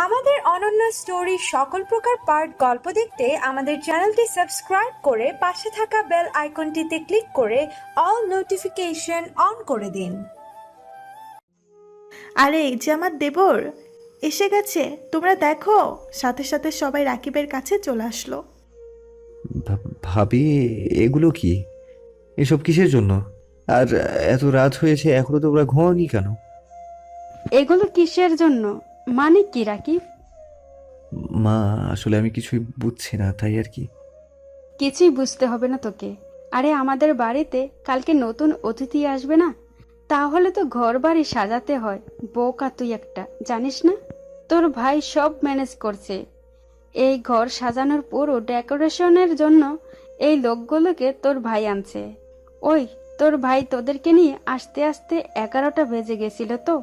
আমাদের অনন্য স্টোরি সকল প্রকার পার্ট গল্প দেখতে আমাদের চ্যানেলটি সাবস্ক্রাইব করে পাশে থাকা বেল আইকনটিতে ক্লিক করে অল নোটিফিকেশন অন করে দিন। আরে এই যে আমার দেবর এসে গেছে, তোমরা দেখো। সাথে সাথে সবাই রাকিবের কাছে চলে আসলো। ভাবি, এগুলো কি? এসব কিসের জন্য? আর এত রাত হয়েছে, এখনো তোমরা ঘুমাওনি কেন? এগুলো কিসের জন্য মানে কি রাকিব? মা, আসলে আমি কিছুই বুঝছি না, তাই আর কি। কিছুই বুঝতে হবে না তোকে। আরে আমাদের বাড়িতে কালকে নতুন অতিথি আসবে না, তাহলে তো ঘর বাড়ি সাজাতে হয়। বোকা তুই একটা, জানিস না? তোর ভাই সব ম্যানেজ করছে। এই ঘর সাজানোর পুরো ডেকোরেশনের জন্য এই লোকগুলোকে তোর ভাই আনছে। ওই তোর ভাই তোদেরকে নিয়ে আসতে আসতে 11টা বেজে গেছিল তো,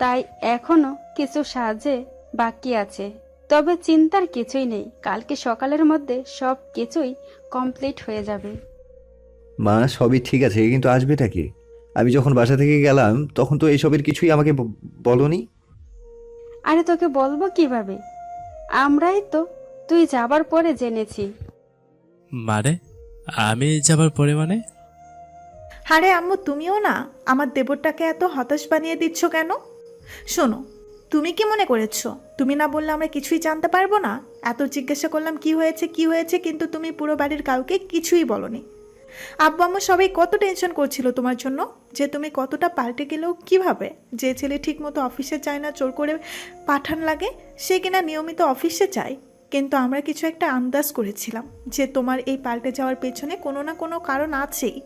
তাই এখনো কিছু সাজে বাকি আছে। তবে চিন্তার কিছুই নেই, কালকে সকালের মধ্যে সব কিছুই কমপ্লিট হয়ে যাবে। মা, সবই ঠিক আছে, কিন্তু আসবেটা কি? আমি যখন বাসা থেকে গেলাম তখন তো এইসবের কিছুই আমাকে বলনি। আরে তোকে বলবো কিভাবে? আমরাই তো তুই যাবার পরে জেনেছি। মানে আমি যাবার পরে মানে? আরে আম্মু, তুমিও না আমার দেবরটাকে এত হতাশ বানিয়ে দিচ্ছ কেন? শোনো, তুমি কি মনে করেছো তুমি না বললে আমরা কিছুই জানতে পারবো না? এত জিজ্ঞাসা করলাম কি হয়েছে কি হয়েছে, কিন্তু তুমি পুরো বাড়ির কাউকে কিছুই বলনি। আব্বু আম্মু সবাই কত টেনশন করছিল তোমার জন্য, যে তুমি কতটা পাল্টে গেলেও কিভাবে। যে ছেলে ঠিক মতো অফিসে যায় না, জোর করে পাঠান লাগে, সে কিনা নিয়মিত অফিসে যায়। কিন্তু আমরা কিছু একটা আন্দাজ করেছিলাম যে তোমার এই পাল্টে যাওয়ার পেছনে কোনো না কোনো কারণ আছেই।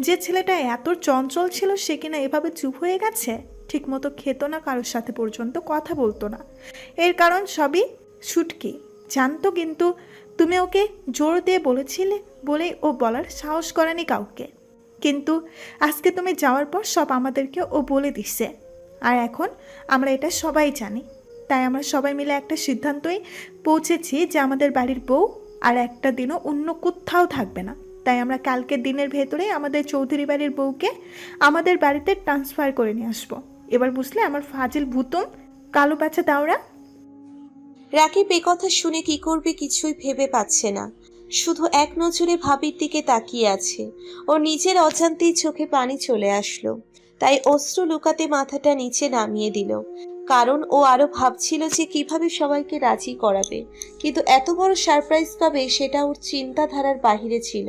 যে ছেলেটা এত চঞ্চল ছিল সে কিনা এভাবে চুপ হয়ে গেছে, ঠিকমতো খেত না, কারোর সাথে পর্যন্ত কথা বলতো না। এর কারণ সবই ছুটকি জানতো, কিন্তু তুমি ওকে জোর দিয়ে বলেছিলে বলেই ও বলার সাহস করেনি কাউকে। কিন্তু আজকে তুমি যাওয়ার পর সব আমাদেরকে ও বলে দিচ্ছে। আর এখন আমরা এটা সবাই জানি, তাই আমরা সবাই মিলে একটা সিদ্ধান্তই পৌঁছেছি যে আমাদের বাড়ির বউ আর একটা দিনও অন্য কোথাও থাকবে না। তাই আমরা কালকের দিনের ভেতরেই আমাদের চৌধুরী বাড়ির বউকে আমাদের বাড়িতে ট্রান্সফার করে নিয়ে আসবো। এবার বুঝলে আমার ফাজিল ভুতুম কালো বাচ্চা দাওরা? রাকিব এ কথা শুনে কি করবে কিছুই ভেবে পাচ্ছে না। শুধু এক নজরে ভাবির দিকে তাকিয়ে আছে। ও নিজের অজান্তেই চোখে পানি চলে আসলো, তাই অশ্রু লুকাতে মাথাটা নিচে নামিয়ে দিল। কারণ ও আরো ভাবছিল যে কিভাবে সবাইকে রাজি করাবে, কিন্তু এত বড় সারপ্রাইজ পাবে সেটা ওর চিন্তাধারার বাহিরে ছিল।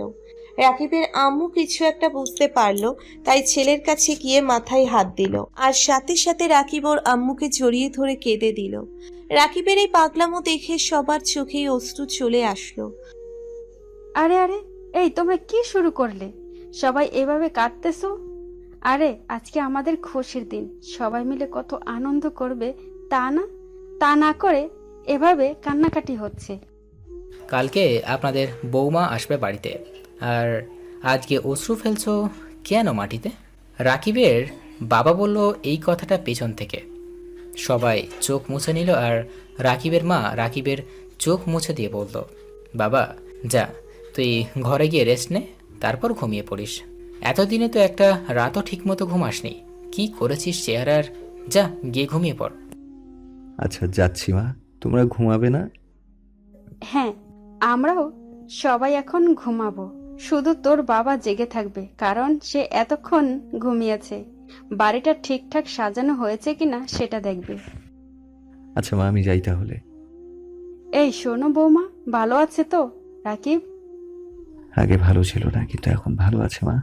রাকিবের আম্মু কিছু একটা বুঝতে পারলো, তাই ছেলের কাছে গিয়ে মাথায় হাত দিল, আর সাথে সাথে রাকিব ওর আম্মুকে জড়িয়ে ধরে কেঁদে দিল। রাকিবের এই পাগলামো দেখে সবার চোখেই অশ্রু চলে আসলো। আরে আরে, এই তোমরা কি শুরু করলে? সবাই এভাবে কাঁদতেছো? আরে আজকে আমাদের খুশির দিন, সবাই মিলে কত আনন্দ করবে, তা না করে এভাবে কান্নাকাটি হচ্ছে। কালকে আপনাদের বৌমা আসবে বাড়িতে, আর আজকে অশ্রু ফেলছো কেন মাটিতে? রাকিবের বাবা বলল এই কথাটা পেছন থেকে। সবাই চোখ মুছে নিল, আর রাকিবের মা রাকিবের চোখ মুছে দিয়ে বলল, বাবা যা, তুই ঘরে গিয়ে রেস্ট নে, তারপর ঘুমিয়ে পড়িস। এতদিনে তো একটা রাতও ঠিকমতো ঘুমাসনি, কি করেছিস চেহারার? যা গিয়ে ঘুমিয়ে পড়। আচ্ছা, যাচ্ছি মা, তোমরা ঘুমাবে না? হ্যাঁ, আমরাও সবাই এখন ঘুমাবো। শুধু তোর বাবা জেগে থাকবে, কারণ সে এতক্ষণ ঘুমিয়েছে। বাড়িটা ঠিকঠাক সাজানো হয়েছে কিনা সেটা দেখবে। আচ্ছা মা, আমি যাই তাহলে। এই শোনো বৌমা, ভালো আছে তো রাকিব? আগে ভালো ছিল না, কিন্তু এখন ভালো আছে মা।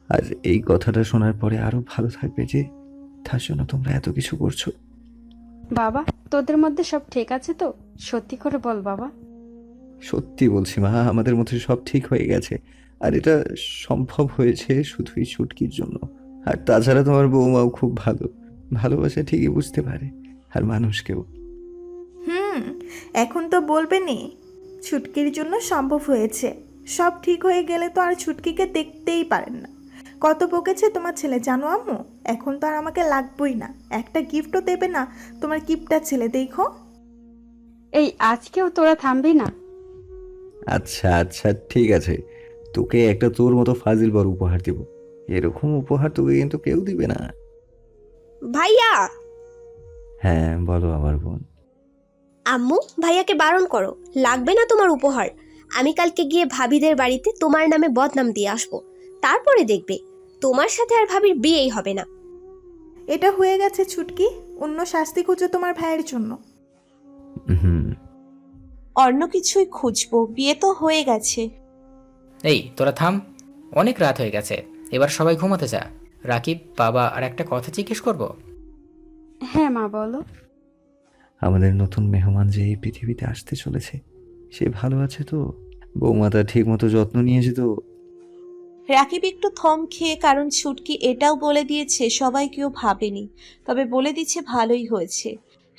আর এই কথাটা শোনার পরে আরো ভালো থাকবে, যে তার জন্য তোমরা এত কিছু করছো। বাবা, তোদের মধ্যে সব ঠিক আছে তো? সত্যি করে বল বাবা। সত্যি বলছি মা, আমাদের মধ্যে সব ঠিক হয়ে গেছে। আর এটা সম্ভব হয়েছে শুধুই ছুটকির জন্য। আর তাছাড়া তোমার বৌমাও খুব ভালো, ভালোবাসা ঠিকই বুঝতে পারে, আর মানুষকেও। এখন তো বলবেনি ছুটকির জন্য সম্ভব হয়েছে। সব ঠিক হয়ে গেলে তো আর ছুটকিকে দেখতেই পারেন না। কত বকেছে তোমার ছেলে জানো আম্মু? এখন তো আর আমাকে লাগবেই না, একটা গিফটও দেবে না তোমার কিপটা ছেলে, দেখো। এই আজকেও তোরা থামবি না? আচ্ছা আচ্ছা, ঠিক আছে, তোকে একটা তোর মতো ফাজিল বড় উপহার দেব। এরকম উপহার তোকে কিন্তু কেউ দিবে না। ভাইয়া! হ্যাঁ বলো আমার বোন। আম্মু, ভাইয়াকে বারণ করো, লাগবে না তোমার উপহার। আমি কালকে গিয়ে ভাবিদের বাড়িতে তোমার নামে বদনাম দিয়ে আসবো। তারপরে দেখবে তোমার সাথে আর ভাবির বিয়েই হবে না। এটা হয়ে গেছে ছুটকি, অন্য শাস্তি খুঁজো তোমার ভাইয়ের জন্য। হুম। অন্য কিছুই খুঁজবো, বিয়ে তো হয়ে গেছে। এই তোরা থাম, অনেক রাত হয়ে গেছে, এবার সবাই ঘুমাতে যা। রাকিব, বাবা আর একটা কথা জিজ্ঞেস করব। হ্যাঁ মা, বলো। আমাদের নতুন মেহমান যে এই পৃথিবীতে আসতে চলেছে, সে ভালো আছে তো? বৌমা তার ঠিক মতো যত্ন নিয়েছে তো? রাকিব একটু থম খেয়ে, কারণ ছুটকি এটাও বলে দিয়েছে সবাই কেউ ভাবেনি, তবে বলে দিচ্ছে ভালোই হয়েছে।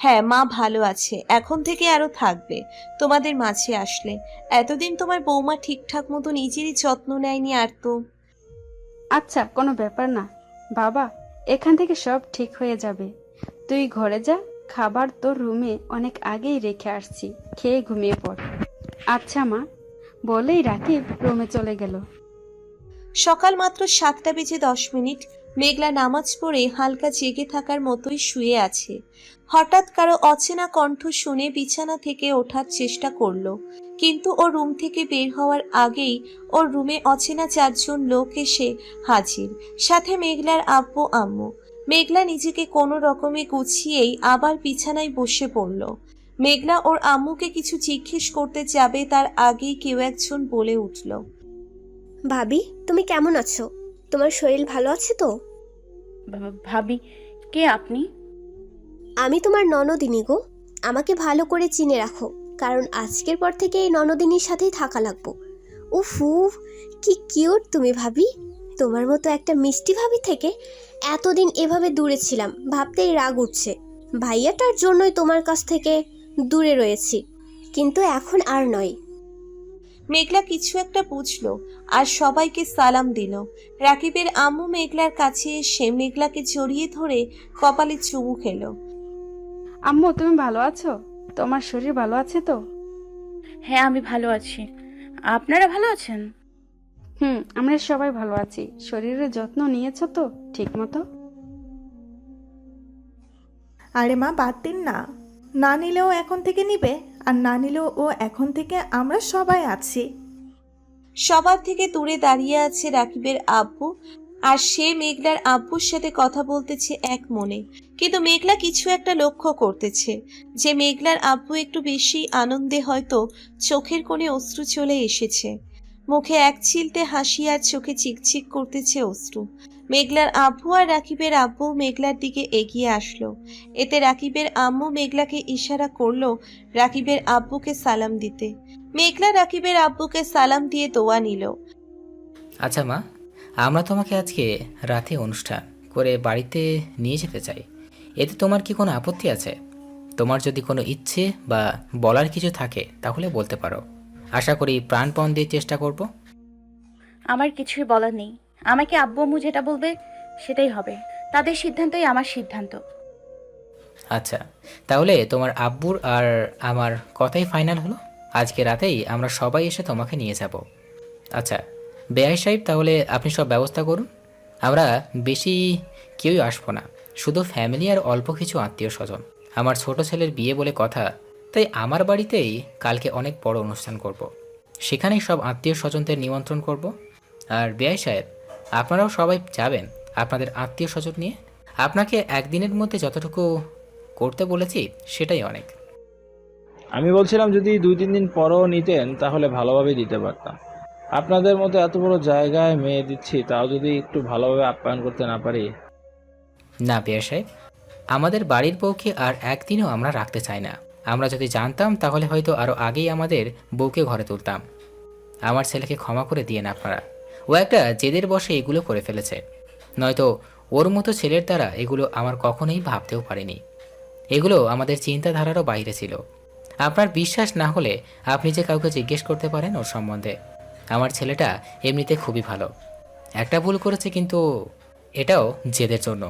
হ্যাঁ, মা ভালো আছে, এখন থেকে আরো থাকবে তোমাদের মাঝে আসলে। এতদিন তোমার বৌমা ঠিকঠাক মতো নিজেরই যত্ন নেয়নি আর তো। আচ্ছা, কোনো ব্যাপার না বাবা, এখান থেকে সব ঠিক হয়ে যাবে। তুই ঘরে যা, খাবার তোর রুমে অনেক আগেই রেখে আসছি, খেয়ে ঘুমিয়ে পড়। আচ্ছা মা, বলেই রাকিব রুমে চলে গেল। সকাল মাত্র 7:10। মেঘলা নামাজ পড়ে হালকা জেগে থাকার মতোই শুয়ে আছে। হঠাৎ কারো অচেনা কণ্ঠ শুনে বিছানা থেকে ওঠার চেষ্টা করলো, কিন্তু ওর রুম থেকে বের হওয়ার আগেই ওর রুমে অচেনা 4জন লোক এসে হাজির, সাথে মেঘলার আব্বু আম্মু। মেঘলা নিজেকে কোনো রকমে গুছিয়েই আবার বিছানায় বসে পড়ল। মেঘলা ওর আম্মুকে কিছু জিজ্ঞেস করতে যাবে, তার আগেই কেউ একজন বলে উঠল, ভাবি, তুমি কেমন আছো? তোমার শরীর ভালো আছে তো? ভাবি? কে আপনি? আমি তোমার ননদিনী গো। আমাকে ভালো করে চিনে রাখো, কারণ আজকের পর থেকে এই ননদিনীর সাথেই থাকা লাগবো। উফু, কি কিউট তুমি ভাবি। তোমার মতো একটা মিষ্টি ভাবি থেকে এতদিন এভাবে দূরে ছিলাম, ভাবতেই রাগ উঠছে। ভাইয়াটার জন্যই তোমার কাছ থেকে দূরে রয়েছি, কিন্তু এখন আর নয়। মেঘলা কিছু একটা বুঝলো আর সবাইকে সালাম দিল। রাকিবের আম্মু মেঘলার কাছে এসে মেঘলাকে জড়িয়ে ধরে কপালে চুমু খেলো। আম্মু, তুমি ভালো আছো? তোমার শরীর ভালো আছে তো? হ্যাঁ, আমি ভালো আছি। আপনারা ভালো আছেন? আমরা সবাই ভালো আছি। শরীরের যত্ন নিয়েছো তো ঠিক মতো? আরে মা, বাদ দিন না, না নিলেও এখন থেকে নিবে, আর না নিলেও ও এখন থেকে আমরা সবাই আছি। সবার থেকে দূরে দাঁড়িয়ে আছে রাকিবের আব্বু, আর সে মেঘলার আব্বুর সাথে কথা বলতেছে এক মনে। কিন্তু মেঘলা কিছু একটা লক্ষ্য করতেছে, যে মেঘলার আব্বু একটু বেশি আনন্দে হয়তো চোখের কোণে অশ্রু চলে এসেছে। মুখে এক চিলতে হাসি আর চোখে চিকচিক করতেছে অশ্রু। মেঘলার আব্বু আর রাকিবের আব্বু মেঘলার দিকে এগিয়ে আসলো। এতে রাকিবের আম্মু মেঘলাকে ইশারা করলো রাকিবের আব্বুকে সালাম দিতে। মেঘলা রাকিবের আব্বুকে সালাম দিয়ে দোয়া নিল। আচ্ছা মা, আমরা তোমাকে আজকে রাতে অনুষ্ঠান করে বাড়িতে নিয়ে যেতে চাই, এতে তোমার কি কোনো আপত্তি আছে? তোমার যদি কোনো ইচ্ছে বা বলার কিছু থাকে তাহলে বলতে পারো। আশা করি প্রাণপণ দিয়ে চেষ্টা করব। আমার কিছুই বলার নেই। আমাকে আব্বু আম্মু যেটা বলবে সেটাই হবে। তাদের সিদ্ধান্তই আমার সিদ্ধান্ত। আচ্ছা, তাহলে তোমার আব্বুর আর আমার কথাই ফাইনাল হলো। আজকে রাতেই আমরা সবাই এসে তোমাকে নিয়ে যাব। আচ্ছা বেআই সাহেব, তাহলে আপনি সব ব্যবস্থা করুন। আমরা বেশি কেউই আসবো না, শুধু ফ্যামিলি আর অল্প কিছু আত্মীয় স্বজন। আমার ছোট ছেলের বিয়ে বলে কথা, তাই আমার বাড়িতেই কালকে অনেক বড় অনুষ্ঠান করব। সেখানেই সব আত্মীয় স্বজনদের নিমন্ত্রণ করব। আর বেআই সাহেব, আপনারাও সবাই যাবেন আপনাদের আত্মীয় স্বজন নিয়ে। আপনাকে একদিনের মধ্যে যতটুকু করতে বলেছি সেটাই অনেক। আমি বলছিলাম যদি 2-3 দিন পরও নিতেন তাহলে ভালোভাবে দিতে পারতাম। আপনাদের মতো এত বড় জায়গায় মেয়ে দিচ্ছি, তাও যদি একটু ভালোভাবে আপ্যায়ন করতে না পারি। না বেআই সাহেব, আমাদের বাড়ির বউকে আর একদিনও আমরা রাখতে চাই না। আমরা যদি জানতাম তাহলে হয়তো আরও আগেই আমাদের বউকে ঘরে তুলতাম। আমার ছেলেকে ক্ষমা করে দিয়েন আপনারা। ও একটা জেদের বশে এগুলো করে ফেলেছে, নয়তো ওর মতো ছেলের দ্বারা এগুলো আমার কখনোই ভাবতেও পারিনি। এগুলো আমাদের চিন্তাধারারও বাইরে ছিল। আপনার বিশ্বাস না হলে আপনি যে কাউকে জিজ্ঞেস করতে পারেন ওর সম্বন্ধে। আমার ছেলেটা এমনিতে খুবই ভালো, একটা ভুল করেছে, কিন্তু এটাও জেদের জন্য।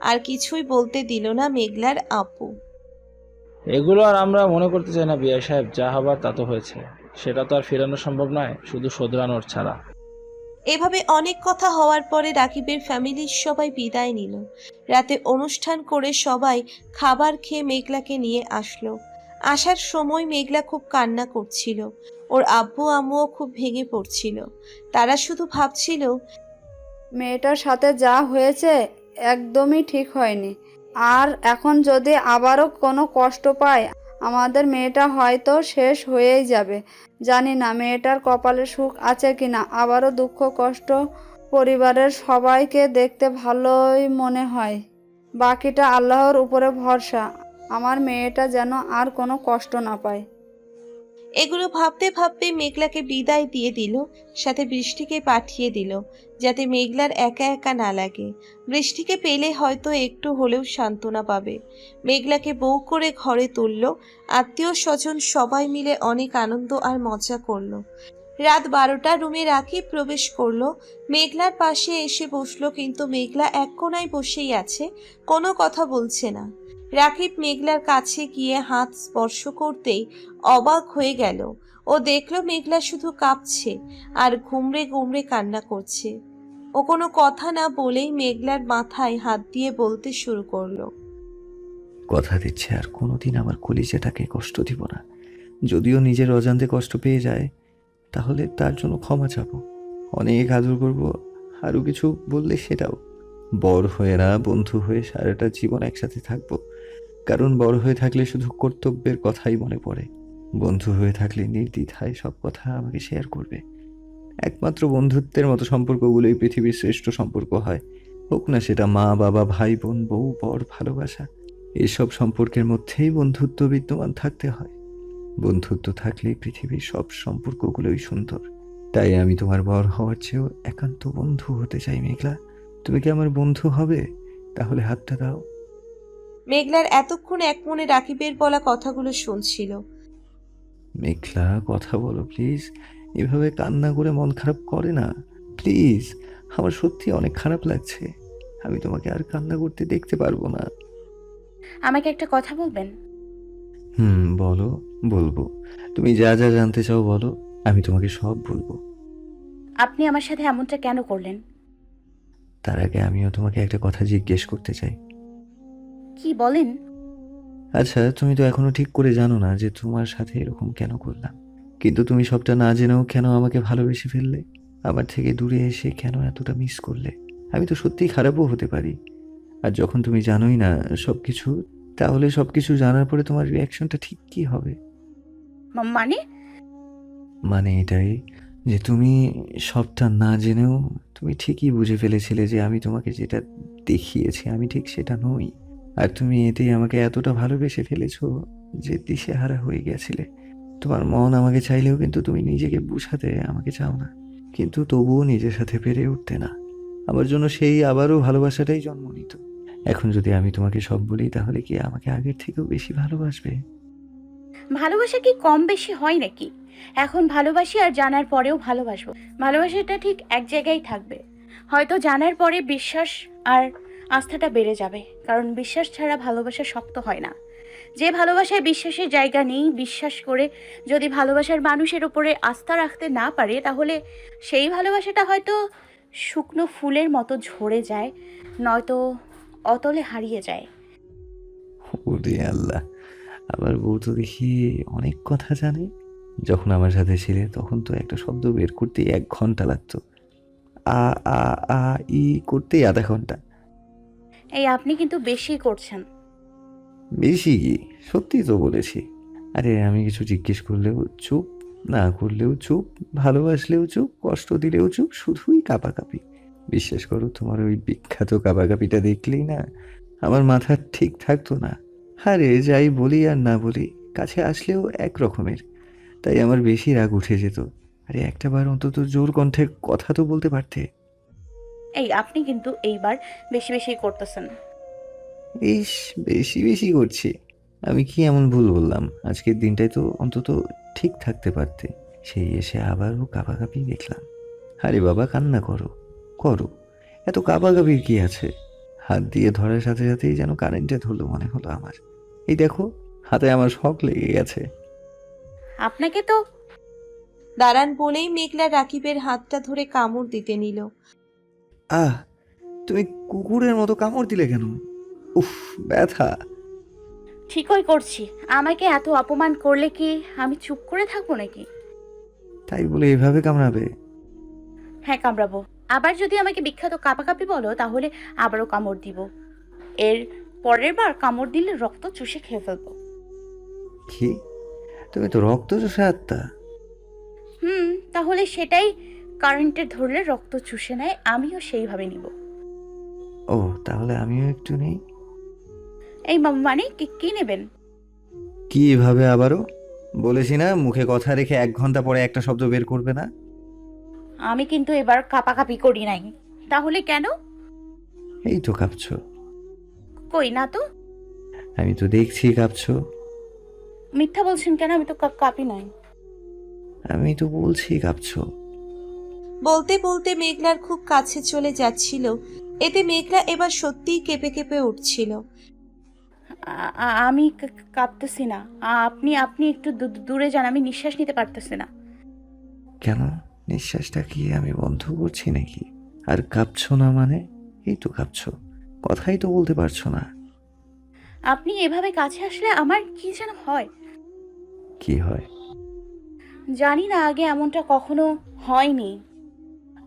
আর কিছুই বলতে দিল না মেঘলার আপু। এগুলো আর আমরা মনে করতে চাই না বিআই সাহেব, যা হবার তা তো হয়েছে, সেটা তো আর ফেরানো সম্ভব নয়, শুধু শোধরানোর ছাড়া। এভাবে অনেক কথা হওয়ার পরে রাকিবের ফ্যামিলির সবাই বিদায় নিল। রাতে অনুষ্ঠান করে সবাই খাবার খেয়ে মেঘলাকে নিয়ে আসলো। আসার সময় মেঘলা খুব কান্না করছিল। ওর আব্বু আম্মুও খুব ভেঙে পড়ছিল। তারা শুধু ভাবছিল, মেয়েটার সাথে যা হয়েছে একদমই ঠিক হয়নি, আর এখন যদি আবারও কোনো কষ্ট পায় আমাদের মেয়েটা হয়তো শেষ হয়েই যাবে। জানি না মেয়েটার কপালে সুখ আছে কিনা। আবারও দুঃখ কষ্ট পরিবারের সবাইকে দেখতে ভালোই মনে হয়। বাকিটা আল্লাহর উপরে ভরসা। আমার মেয়েটা যেন আর কোনো কষ্ট না পায়। এগুলো ভাবতে ভাবতে মেঘলাকে বিদায় দিয়ে দিল, সাথে বৃষ্টিকে পাঠিয়ে দিল, যাতে মেঘলার একা একা না লাগে। বৃষ্টিকে পেলে হয়তো একটু হলেও সান্ত্বনা পাবে। মেঘলাকে বউ করে ঘরে তুলল। আত্মীয় স্বজন সবাই মিলে অনেক আনন্দ আর মজা করলো। রাত 12টা রুমে রাকিব প্রবেশ করলো। মেঘলার পাশে এসে বসলো, কিন্তু মেঘলা এক কোনায় বসেই আছে, কোনো কথা বলছে না। রাকিব মেঘলার কাছে গিয়ে হাত স্পর্শ করতেই অবাক হয়ে গেল। ও দেখলো মেঘলা শুধু কাঁপছে আর ঘুমড়ে ঘুমড়ে কান্না করছে। ও কোনো কথা না বলেই মেঘলার মাথায় হাত দিয়ে বলতে শুরু করলো, কথা দিচ্ছি আর কোনোদিন আমার কলিজাটাকে কষ্ট দিব না। যদিও নিজের অজান্তে কষ্ট পেয়ে যায়, তাহলে তার জন্য ক্ষমা চাবো, অনেক আদর করবো। আরও কিছু বললে সেটাও। বড় হয়ে না, বন্ধু হয়ে সারাটা জীবন একসাথে থাকবো। কারণ বড় হয়ে থাকলে শুধু কর্তব্যের কথাই মনে পড়ে, বন্ধু হয়ে থাকলে নির্দ্বিধায় সব কথা আমাকে শেয়ার করবে। একমাত্র বন্ধুত্বের মতো সম্পর্কগুলোই পৃথিবীর শ্রেষ্ঠ সম্পর্ক হয়। হোক না সেটা মা বাবা, ভাই বোন, বউ বর, ভালোবাসা। এসব সম্পর্কের মধ্যেই বন্ধুত্ব বিদ্যমান থাকতে হয়। বন্ধুত্ব থাকলেই পৃথিবীর সব সম্পর্কগুলোই সুন্দর। তাই আমি তোমার বর হওয়ার চেয়েও একান্ত বন্ধু হতে চাই। মেঘলা, তুমি কি আমার বন্ধু হবে? তাহলে হাতটা দাও। মেঘলার এতক্ষণ এক মনে রাকিবের বলা কথাগুলো শুনছিল। মেঘলা, কথা বলো প্লিজ। এভাবে কান্না করে মন খারাপ করে না প্লিজ। আমার সত্যি অনেক খারাপ লাগছে। আমি তোমাকে আর কান্না করতে দেখতে পারবো না। আমাকে একটা কথা বলবেন? বলো। বলবো। তুমি যা যা জানতে চাও বলো, আমি তোমাকে সব বলবো। আপনি আমার সাথে এমনটা কেন করলেন? তার আগে আমিও তোমাকে একটা কথা জিজ্ঞেস করতে চাই। কি বলেন? আচ্ছা, তুমি তো এখনো ঠিক করে জানো না যে তোমার সাথে এরকম কেন করলাম, কিন্তু তুমি সবটা না জেনেও কেন আমাকে ভালোবেসে ফেললে? আমার থেকে দূরে এসে কেন এতটা মিস করলে? আমি তো সত্যিই খারাপও হতে পারি। আর যখন তুমি জানোই না সবকিছু, তাহলে সবকিছু জানার পরে তোমার রিয়াকশনটা ঠিক কি হবে? মানে? মানে এটাই যে তুমি সবটা না জেনেও তুমি ঠিকই বুঝে ফেলেছিলে যে আমি তোমাকে যেটা দেখিয়েছি আমি ঠিক সেটা নই। আর তুমি এতেই আমাকে এতটা ভালোবেসে ফেলেছো যে দিশেহারা হয়ে গেছিলে। তোমার মন আমাকে চাইলেও কিন্তু তুমি নিজেকে বুঝাতে আমাকে চাও না, কিন্তু তবুও নিজের সাথে পেরে উঠতে না। আমার জন্য সেই আবারও ভালোবাসাটাই জন্ম নিত। এখন যদি আমি তোমাকে সব বলি, তাহলে কি আমাকে আগের থেকেও বেশি ভালোবাসবে? ভালোবাসা কি কম বেশি হয় নাকি? এখন ভালোবাসি আর জানার পরেও ভালোবাসবো। ভালোবাসাটা ঠিক এক জায়গায় থাকবে। হয়তো জানার পরে বিশ্বাস আর আস্থাটা বেড়ে যাবে, কারণ বিশ্বাস ছাড়া ভালোবাসা শক্ত হয় না। যে ভালোবাসায় বিশ্বাসের জায়গা নেই, বিশ্বাস করে যদি ভালোবাসার মানুষের উপরে আস্থা রাখতে না পারে, তাহলে সেই ভালোবাসাটা হয়তো শুকনো ফুলের মতো ঝরে যায়, নয়তো অতলে হারিয়ে যায়। ওরে আল্লাহ, আমার বউ তো দেখি অনেক কথা জানে। যখন আমার সাথে ছিলে তখন তো একটা শব্দ বের করতেই 1 ঘন্টা লাগতো। আ আ আ ই করতেই আধা ঘন্টা। এই আপনি কিন্তু বেশি করছেন। বেশি কি? সত্যি তো বলেছি। আরে আমি কিছু জিজ্ঞেস করলেও চুপ, না করলেও চুপ, ভালোবাসলেও চুপ, কষ্ট দিলেও চুপ, শুধুই কাঁপাকাঁপি। বিশ্বাস করো, তোমার ওই বিখ্যাত কাঁপাকাঁপিটা দেখলেই না আমার মাথা ঠিক থাকতো না। আরে যাই বলি আর না বলি, কাছে আসলেও এক রকমের। তাই আমার বেশি রাগ উঠে যেত। আরে একটাবার অন্তত জোর কণ্ঠে কথা তো বলতে পারতে। এই আপনি কিন্তু এইবার বেশি বেশি করতেছেন। ইস, বেশি বেশি করছি? আমি কি এমন ভুল বললাম? আজকের দিনটাই তো অন্তত ঠিক থাকতে পারতে। সেই এসে আবারও কাঁপাকাঁপি দেখলাম। আরে বাবা, কান্না করো করো, এত কাঁপাকাঁপির কি আছে? হাত দিয়ে ধরার সাথে সাথেই যেন কারেন্টে ধরলো মনে হলো আমার। এই দেখো, হাতে আমার শক লেগে গেছে। আপনাকে তো দাঁড়ান বলেই মেঘলা রাকিবের হাতটা ধরে কামড় দিতে নিল। আহ, তুমি কুকুরের মতো কামড় দিলে কেন? উফ, ব্যথা। ঠিকই করছি। আমাকে এত অপমান করলে কি আমি চুপ করে থাকবো নাকি? তাই বলে এভাবে কামড়াবে? হ্যাঁ, কামড়াবো। আবার যদি আমাকে বিখ্যাত কাপাকাপি বলো তাহলে আবারও কামড় দিব। এর পরের বার কামড় দিলে রক্ত চুষে খেয়ে ফেলবো। কি? তুমি তো রক্ত চোষা আত্মা। তাহলে সেটাই কারেন্টে ধরলে রক্ত চুষে নেয়, আমিও সেইভাবে নিব। ও, তাহলে আমিও একটু নেই। এই মানে কি নেবেন? কি এভাবে আবারও? বলেছি না মুখে কথা রেখে 1 ঘন্টা পরে একটা শব্দ বের করবে না। আমি কিন্তু এবার কাপাকাপি করি নাই। তাহলে কেন? এই তো কাঁপছো। কই না তো। আমি তো দেখছি কাঁপছো। মিথ্যা বলছেন কেন? আমি তো কাঁপি নাই। আমি তো বলছি কাঁপছো। বলতে বলতে মেঘলার খুব কাছে চলে যাচ্ছিল। এতে মেঘলা এবার সত্যিই কেঁপে কেঁপে উঠছিল। আমি কাঁপতেছি না। আপনি একটু দূরে যান, আমি নিঃশ্বাস নিতে পারতেছি না। কেন? নিঃশ্বাসটা কি আমি বন্ধ করছি নাকি? আর কাঁপছো না মানে? এই তো কাঁপছো, কথাই তো বলতে পারছো না। আপনি এভাবে কাছে আসলে আমার কি যেন হয়। কি হয়? জানি না, আগে এমনটা কখনো হয়নি।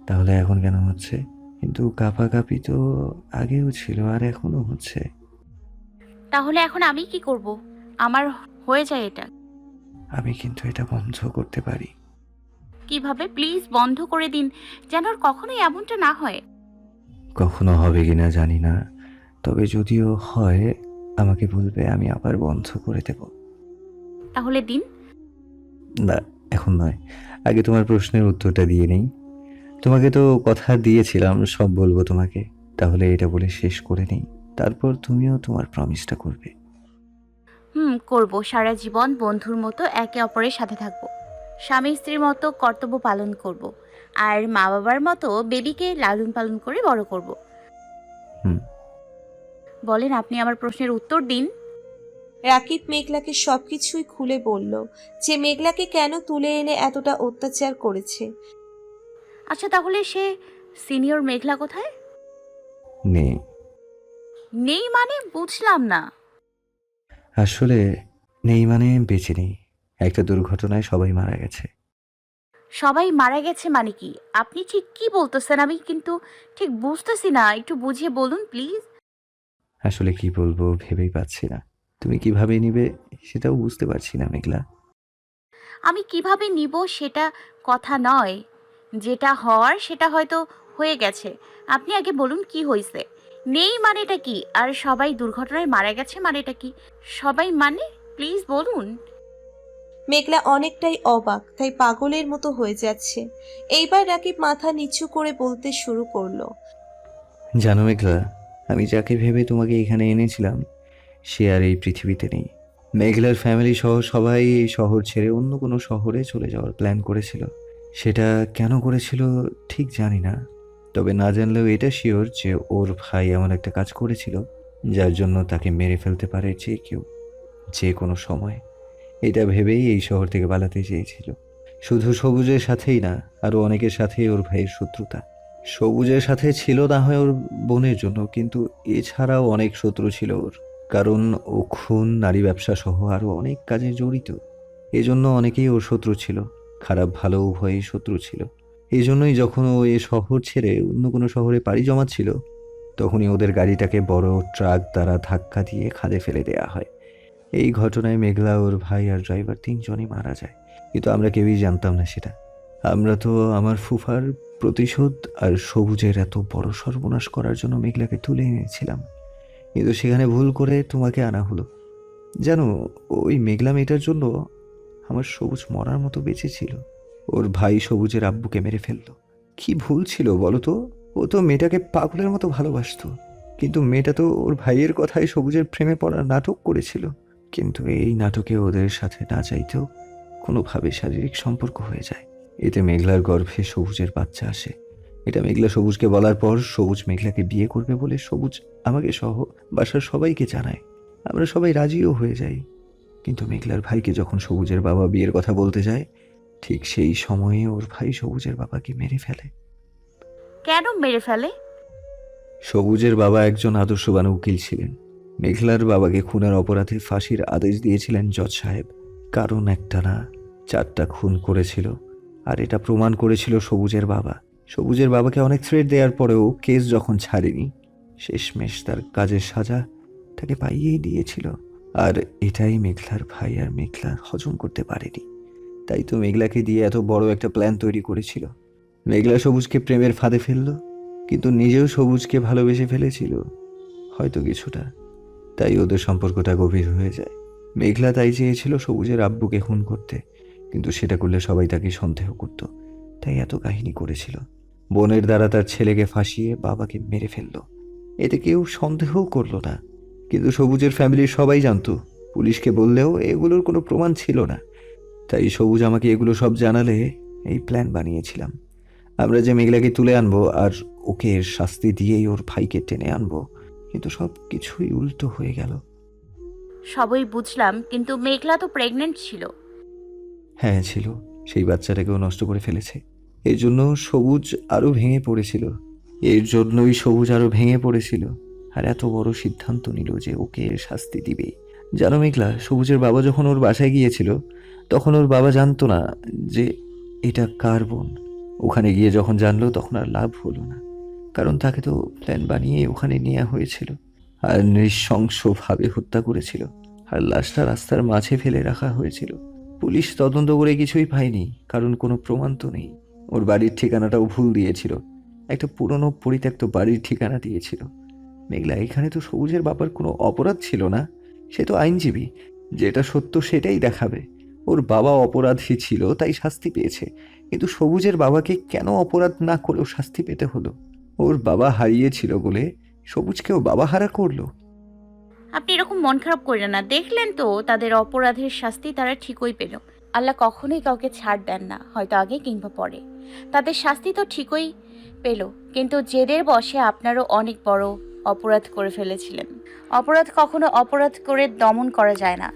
তাহলে এখন কেন হচ্ছে? কিন্তু কাঁপাকাঁপি তো আগেও ছিল আর এখনো হচ্ছে। তাহলে এখন আমি কি করব? আমার হয়ে যায় এটা। আমি কিন্তু এটা বন্ধ করতে পারি। কিভাবে? প্লিজ বন্ধ করে দিন, যেন আর কখনোই এমনটা না হয়। কখনো হবে কিনা জানি না, তবে যদিও হয় আমাকে বলবে, আমি আবার বন্ধ করে দেব। তাহলে দিন। না, এখন নয়, আগে তোমার প্রশ্নের উত্তরটা দিয়ে নেই। তোমাকে তো কথা দিয়েছিলাম সব বলবো তোমাকে, তাহলে এটা বলে শেষ করে নেই, তারপর তুমিও তোমার প্রমিসটা করবে। করব। সারা জীবন বন্ধুর মতো একে অপরের সাথে থাকব, স্বামী স্ত্রীর মতো কর্তব্য পালন করব, আর মা বাবার মতো বেবিকে লালন পালন করে বড় করব। হুম। বলেন, আপনি আমার প্রশ্নের উত্তর দিন। রাকিব মেঘলাকে সবকিছুই খুলে বলল যে মেঘলাকে কেন তুলে এনে এতটা অত্যাচার করেছে। আচ্ছা, তাহলে সে সিনিয়র মেঘলা কোথায়? নেই। নেই মানে বুঝলাম না। আসলে নেই মানে বেঁচে নেই, একটা দুর্ঘটনায় সবাই মারা গেছে। সবাই মারা গেছে মানে কি? আপনি ঠিক কি বলতেছেন? আমি কিন্তু ঠিক বুঝতেছি না, একটু বুঝিয়ে বলুন প্লিজ। আসলে কি বলবো ভেবেই পাচ্ছি না, তুমি কিভাবে নিবে সেটাও বুঝতে পারছি না মেঘলা। আমি কিভাবে নিব সেটা কথা নয়, যেটা হওয়ার সেটা হয়তো হয়ে গেছে। আপনি আগে বলুন কি হয়েছে। নেই মানেটা কি? আর সবাই দুর্ঘটনায় মারা গেছে মানেটা কি? সবাই মানে প্লিজ বলুন। মেঘলা অনেকটাই অবাক, তাই পাগলের মতো হয়ে যাচ্ছে। এইবার রাকিব মাথা নিচু করে বলতে শুরু করলো। জানো মেঘলা, আমি যাকে ভেবে তোমাকে এখানে এনেছিলাম সে আর এই পৃথিবীতে নেই। মেঘলার ফ্যামিলি সহ সবাই এই শহর ছেড়ে অন্য কোনো শহরে চলে যাওয়ার প্ল্যান করেছিল। সেটা কেন করেছিল ঠিক জানি না, তবে না জানলেও এটা শিওর যে ওর ভাই এমন একটা কাজ করেছিল যার জন্য তাকে মেরে ফেলতে পারে যে কেউ, যে কোনো সময়। এটা ভেবেই এই শহর থেকে পালাতে চেয়েছিল। শুধু সবুজের সাথেই না, আরও অনেকের সাথেই ওর ভাইয়ের শত্রুতা। সবুজের সাথে ছিল না হয় ওর বোনের জন্য, কিন্তু এছাড়াও অনেক শত্রু ছিল ওর, কারণ ও খুন, নারী ব্যবসা সহ আরও অনেক কাজে জড়িত। এজন্য অনেকেই ওর শত্রু ছিল, খারাপ ভালো উভয়ই শত্রু ছিল। এই জন্যই যখন ও এ শহর ছেড়ে অন্য কোনো শহরে পাড়ি জমাচ্ছিল তখনই ওদের গাড়িটাকে বড় ট্রাক দ্বারা ধাক্কা দিয়ে খাদে ফেলে দেয়া হয়। এই ঘটনায় মেঘলা, ওর ভাই আর ড্রাইভার 3 জনই মারা যায়, কিন্তু আমরা কেউই জানতাম না সেটা। আমরা তো আমার ফুফার প্রতিশোধ আর সবুজের এত বড় সর্বনাশ করার জন্য মেঘলাকে তুলে এনেছিলাম, কিন্তু সেখানে ভুল করে তোমাকে আনা হলো। জানো, ওই মেঘলা মেয়েটার জন্য আমার সবুজ মরার মতো বেঁচে ছিল। ওর ভাই সবুজের আব্বুকে মেরে ফেললো। কি ভুল ছিল বলো তো? ও তো মেয়েটাকে পাগলের মতো ভালোবাসতো, কিন্তু মেয়েটা তো ওর ভাইয়ের কথায় সবুজের প্রেমে পড়ার নাটক করেছিল। কিন্তু এই নাটকে ওদের সাথে না চাইতেও কোনোভাবে শারীরিক সম্পর্ক হয়ে যায়। এতে মেঘলার গর্ভে সবুজের বাচ্চা আসে। এটা মেঘলা সবুজকে বলার পর সবুজ মেঘলাকে বিয়ে করবে বলে সবুজ আমাকে সহ বাসার সবাইকে জানায়। আমরা সবাই রাজিও হয়ে যাই, কিন্তু মেঘলার ভাইকে যখন সবুজের বাবা বিয়ের কথা বলতে যায় ঠিক সেই সময়ে ওর ভাই সবুজের বাবাকে মেরে ফেলে। কেন মেরে ফেলে? সবুজের বাবা একজন আদর্শবান উকিল ছিলেন। মেঘলার বাবাকে খুনের অপরাধে ফাঁসির আদেশ দিয়েছিলেন জজ সাহেব। কারণ একটা না, 4টা খুন করেছিল, আর এটা প্রমাণ করেছিল সবুজের বাবা। সবুজের বাবাকে অনেক থ্রেট দেওয়ার পরেও কেস যখন ছাড়েনি, শেষমেশ তার কাজের সাজা তাকে পাইয়েই দিয়েছিল। আর এটাই মেঘলার ভাই আর মেঘলা হজম করতে পারেনি। তাই তো মেঘলাকে দিয়ে এত বড় একটা প্ল্যান তৈরি করেছিল। মেঘলা সবুজকে প্রেমের ফাঁদে ফেলল, কিন্তু নিজেও সবুজকে ভালোবেসে ফেলেছিল হয়তো কিছুটা। তাই ওদের সম্পর্কটা গভীর হয়ে যায়। মেঘলা তাই চেয়েছিল সবুজের আব্বুকে খুন করতে, কিন্তু সেটা করলে সবাই তাকে সন্দেহ করত, তাই এত কাহিনী করেছিল। বোনের দ্বারা তার ছেলেকে ফাঁসিয়ে বাবাকে মেরে ফেলল, এতে কেউ সন্দেহও করলো না। কিন্তু সবুজের ফ্যামিলির সবাই জানতো, পুলিশকে বললেও এগুলোর কোনো প্রমাণ ছিল না। তাই সবুজ আমাকে এগুলো সব জানালে এই প্ল্যান বানিয়েছিলাম। আমরা যে মেঘলাকে তুলে আনবো আর ওকে এর শাস্তি দিয়েই ওর ভাইকে টেনে আনবো, কিন্তু সব কিছুই উল্টো হয়ে গেল। সবই বুঝলাম, কিন্তু মেঘলা তো প্রেগনেন্ট ছিল। হ্যাঁ ছিল, সেই বাচ্চাটাকেও নষ্ট করে ফেলেছে। এর জন্য সবুজ আরো ভেঙে পড়েছিল। আর এত বড় সিদ্ধান্ত নিল যে ওকে এর শাস্তি দিবে। জানো মেঘলা, সবুজের বাবা যখন ওর বাসায় গিয়েছিল, তখন ওর বাবা জানতো না যে এটা কার বোন। ওখানে গিয়ে যখন জানলো, তখন আর লাভ হলো না, কারণ তাকে তো প্ল্যান বানিয়ে ওখানে নেওয়া হয়েছিল আর নৃশংসভাবে হত্যা করেছিল। আর লাশটা রাস্তার মাঝে ফেলে রাখা হয়েছিল। পুলিশ তদন্ত করে কিছুই পায়নি, কারণ কোনো প্রমাণ তো নেই। ওর বাড়ির ঠিকানাটাও ভুল দিয়েছিল, একটা পুরনো পরিত্যক্ত বাড়ির ঠিকানা দিয়েছিল। মেঘলা, এখানে তো সবুজের বাবার কোনো অপরাধ ছিল না, সে তো আইনজীবী, যেটা সত্য সেটাই দেখাবে। ওর বাবা অপরাধী ছিল, তাই শাস্তি পেয়েছে, কিন্তু সবুজের বাবাকে কেন অপরাধ না করেও শাস্তি পেতে হলো? ওর বাবা হারিয়েছিল বলে সবুজকেও বাবা হারা করলো। আপনি এরকম মন খারাপ করেন না, দেখলেন তো তাদের অপরাধের শাস্তি তারা ঠিকই পেল। আল্লাহ কখনোই কাউকে ছাড় দেন না, হয়তো আগে কিংবা পরে। তাদের শাস্তি তো ঠিকই পেল, কিন্তু জেদের বশে আপনারও অনেক বড় অপরাধ করে ফেলেছিলেন। অপরাধ কখনো অপরাধ করে দমন করা যায় না,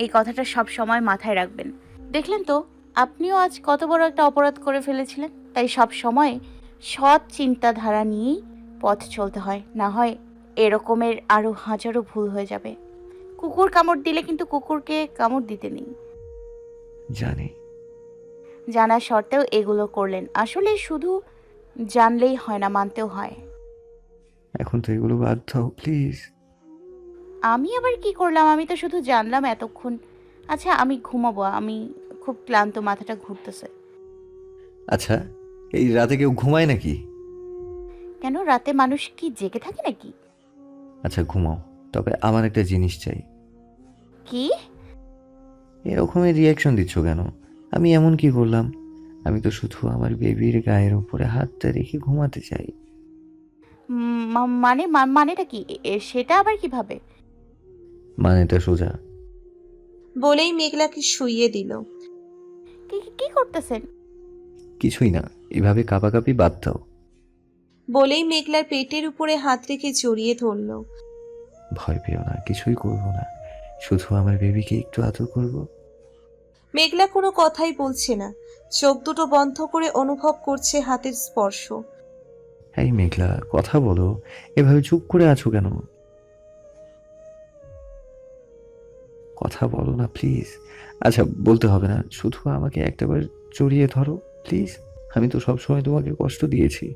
এই কথাটা সব সময় মাথায় রাখবেন। দেখলেন তো আপনিও আজ কত বড় একটা অপরাধ করে ফেলেছিলেন। তাই সব সময় সৎ চিন্তাধারা নিয়েই পথ চলতে হয়, না হয় এরকমের আরও হাজারো ভুল হয়ে যাবে। কুকুর কামড় দিলে কিন্তু কুকুরকে কামড় দিতে নেই। জানি। জানা সত্ত্বেও এগুলো করলেন। আসলে শুধু জানলেই হয় না, মানতেও হয়। এখন তো এগুলো বাদ দাও প্লিজ। আমি আবার কি করলাম? আমি তো শুধু জানলাম এতক্ষণ। আচ্ছা আমি ঘুমাবো, আমি খুব ক্লান্ত, মাথাটা ঘুরতেছে। আচ্ছা, এই রাতে কেউ ঘুমায় নাকি? কেন, রাতে মানুষ কি জেগে থাকে নাকি? আচ্ছা ঘুমাও, তবে আমার একটা জিনিস চাই। কি? এরকমের রিয়াকশন দিচ্ছ কেন? আমি এমন কি করলাম? আমি তো শুধু আমার বেবির গায়ের উপরে হাতটা রেখে ঘুমাতে চাই। মানেটা কি? সেটা আবার কিভাবে? মানেটা সোজা। বলেই মেঘলাকে শুইয়ে দিল। কি করতেছেন? কিছুই না, এভাবে কাঁপাকাঁপি বাদ দাও। বলেই মেঘলার পেটের উপরে হাত রেখে জড়িয়ে ধরল। ভয় পেও না, কিছুই করব না, শুধু আমার বেবিকে একটু আদর করব। মেঘলা কোনো কথাই বলছে না, চোখ দুটো বন্ধ করে অনুভব করছে হাতের স্পর্শ। এই মেঘলা, কথা বলো, এভাবে চুপ করে আছো কেন? কথা বলো না প্লিজ। আচ্ছা বলতে হবে না, শুধু আমাকে একটাবার জড়িয়ে ধরো প্লিজ। আমি তো সবসময় তোমাকে কষ্ট দিয়েছি,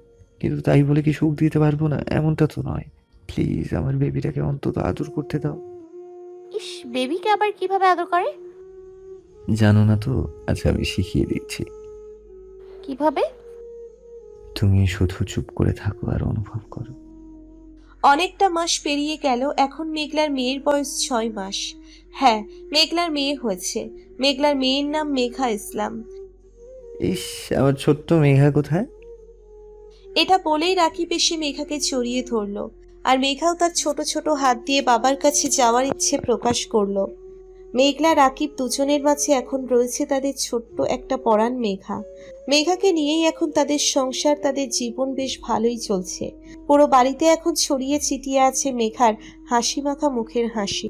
কিন্তু তাই বলে কি সুখ দিতে পারবো না? এমনটা তো নয়। প্লিজ আমার বেবিটাকে অন্তত আদর করতে দাও। ইস, বেবিকে আবার কিভাবে আদর করে? জানো না তো? আচ্ছা আমি শিখিয়ে দিচ্ছি। কিভাবে? তুমি শুধু চুপ করে থাকো আর অনুভব করো। অনেকটা মাস পেরিয়ে গেল। এখন মেঘলার মেয়ের বয়স 6 মাস। হ্যাঁ, মেঘলার মেয়ে হয়েছে। মেঘলার মেয়ের নাম মেঘা ইসলাম। ইস, আমার ছোট্ট মেঘা কোথায়? এটা বলেই রাকিব এসে মেঘাকে জড়িয়ে ধরল, আর মেঘাও তার ছোট ছোট হাত দিয়ে বাবার কাছে যাওয়ার ইচ্ছে প্রকাশ করলো। মেঘলা রাকিব দুজনের মাঝে এখন রয়েছে তাদের ছোট্ট একটা পরাণ মেঘা। মেঘাকে নিয়েই এখন তাদের সংসার, তাদের জীবন বেশ ভালোই চলছে। পুরো বাড়িতে এখন ছড়িয়ে ছিটিয়ে আছে মেঘার হাসি মাখা মুখের হাসি।